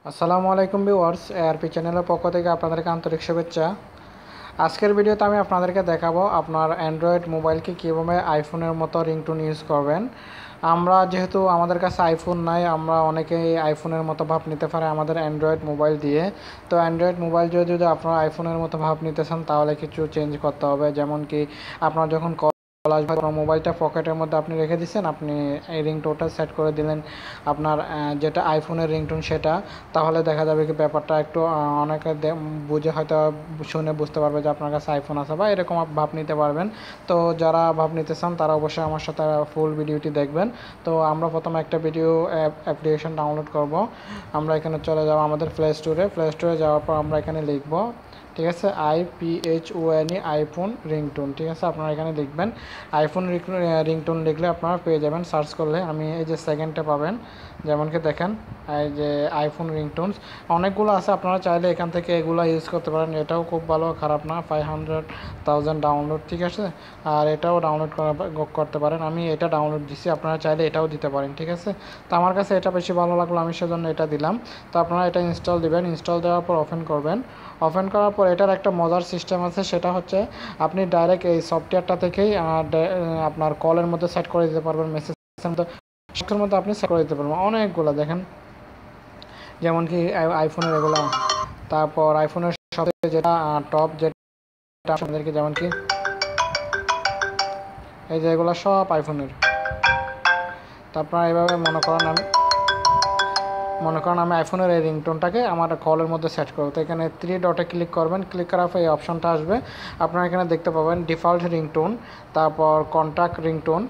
আসসালামু আলাইকুম viewers, ARP চ্যানেলের পক্ষ থেকে আপনাদেরকে আন্তরিক শুভেচ্ছা। আজকের ভিডিওতে আমি আপনাদেরকে দেখাবো আপনার অ্যান্ড্রয়েড মোবাইলকে কীভাবে আইফোনের মতো রিংটোন ইউজ করবেন। আমরা যেহেতু আমাদের কাছে আইফোন নাই, আমরা অনেকেই আইফোনের মতো ভাব নিতে পারে আমাদের অ্যান্ড্রয়েড মোবাইল দিয়ে। তো অ্যান্ড্রয়েড মোবাইল যদি আপনারা আইফোনের মতো ভাব নিতে চান তাহলে কিছু চেঞ্জ করতে হবে। যেমন কি আপনার যখন আপনার মোবাইলটা পকেটের মধ্যে আপনি রেখে দিচ্ছেন, আপনি এই রিংটোনটা সেট করে দিলেন আপনার যেটা আইফোনের রিংটোন সেটা, তাহলে দেখা যাবে কি ব্যাপারটা একটু অনেকে বুঝে হয়তো শুনে বুঝতে পারবে যে আপনার কাছে আইফোন আছে বা এরকম ভাব নিতে পারবেন। তো যারা ভাব নিতে চান তারা অবশ্যই আমার সাথে ফুল ভিডিওটি দেখবেন। তো আমরা প্রথমে একটা ভিডিও অ্যাপ্লিকেশন ডাউনলোড করব। আমরা এখানে চলে যাব আমাদের প্লে স্টোরে যাওয়ার পর আমরা এখানে লিখব, ঠিক আছে, IPHONE আইফোন রিংটোন। ঠিক আছে, আপনারা এখানে লিখবেন আইফোন রিংটোন, লিখলে আপনারা পেয়ে যাবেন। সার্চ করলে আমি এই যে সেকেন্ডে পাবেন, যেমনকি দেখেন এই যে আইফোন রিংটোনস অনেকগুলো আছে, আপনারা চাইলে এখান থেকে এগুলো ইউজ করতে পারেন। এটাও খুব ভালো, খারাপ না, 500,000 ডাউনলোড, ঠিক আছে। আর এটাও ডাউনলোড করতে পারেন। আমি এটা ডাউনলোড দিচ্ছি, আপনারা চাইলে এটাও দিতে পারেন, ঠিক আছে। তো আমার কাছে এটা বেশি ভালো লাগলো, আমি সেজন্য এটা দিলাম। তো আপনারা এটা ইনস্টল দিবেন, ইনস্টল দেওয়ার পর ওপেন করবেন। ওপেন করার পর এটার একটা মজার সিস্টেম আছে, সেটা হচ্ছে আপনি ডাইরেক্ট এই সফটওয়্যারটা থেকেই আপনার কলের মধ্যে সেট করে দিতে পারবেন, মেসেজের মধ্যে আপনি সেট করে দিতে পারবেন অনেকগুলো। দেখেন যেমন কি আইফোনের এগুলো, তারপর আইফোনের সবচেয়ে যেটা টপ যেটা আপনাদেরকে, যেমন কি এই যে এগুলো সব আইফোনের। তারপর এইভাবে মনে করেন আমি আইফোনের এই রিংটোনটাকে আমার কলের মধ্যে সেট করবো। তো এখানে 3 ডটে ক্লিক করবেন, ক্লিক করার পর এই অপশনটা আসবে। আপনারা এখানে দেখতে পাবেন ডিফল্ট রিংটোন, তারপর contact ringtone,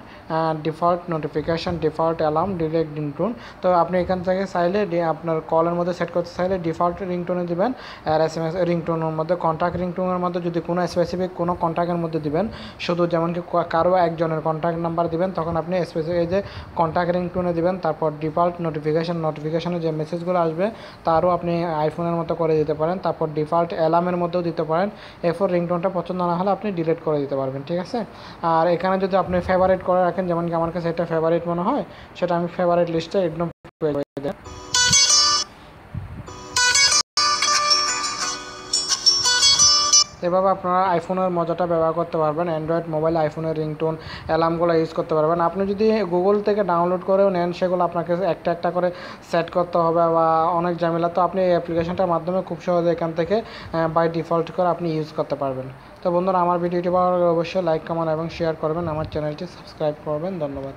default notification, default alarm, delete ringtone. তো আপনি এখান থেকে চাইলে আপনার কলের মধ্যে সেট করতে চাইলে ডিফল্ট রিংটোনে দিবেন, আর SMS রিংটোনের মধ্যে, কন্ট্যাক্ট রিংটোনের মধ্যে যদি কোনো স্পেসিফিক কোনো কন্ট্যাক্টের মধ্যে দিবেন, শুধু যেমন কি কারো একজনের কন্ট্যাক্ট নাম্বার দিবেন, তখন আপনি স্পেসিফিক এই যে কন্ট্যাক্ট রিংটোনে দিবেন। তারপর ডিফল্ট নোটিফিকেশানে যে মেসেজগুলো আসবে তারও আপনি আইফোনের মতো করে দিতে পারেন। তারপর ডিফল্ট অ্যালার্মের মধ্যেও দিতে পারেন। এরপর রিংটোনটা পছন্দ না হলে আপনি ডিলিট করে দিতে পারবেন, ঠিক আছে। আর এখানে যদি আপনি ফেভারিট করে রাখেন, যেমন কি আমার কাছে এটা ফেভারিট মনে হয়, সেটা আমি ফেভারিট লিস্টে একদম করে দেব। এভাবে আপনারা আইফোনের মজাটা ব্যবহার করতে পারবেন। অ্যান্ড্রয়েড মোবাইলে আইফোনের রিংটোন অ্যালার্মগুলো ইউজ করতে পারবেন। আপনি যদি গুগল থেকে ডাউনলোড করেও নেন, সেগুলো আপনাকে একটা একটা করে সেট করতে হবে বা অনেক ঝামেলা। তো আপনি এই অ্যাপ্লিকেশনটার মাধ্যমে খুব সহজে এখান থেকে বাই ডিফল্ট করে আপনি ইউজ করতে পারবেন। তো বন্ধুরা, আমার ভিডিওটি ভালো লাগলে অবশ্যই লাইক, কমেন্ট এবং শেয়ার করবেন, আমার চ্যানেলটি সাবস্ক্রাইব করবেন। ধন্যবাদ।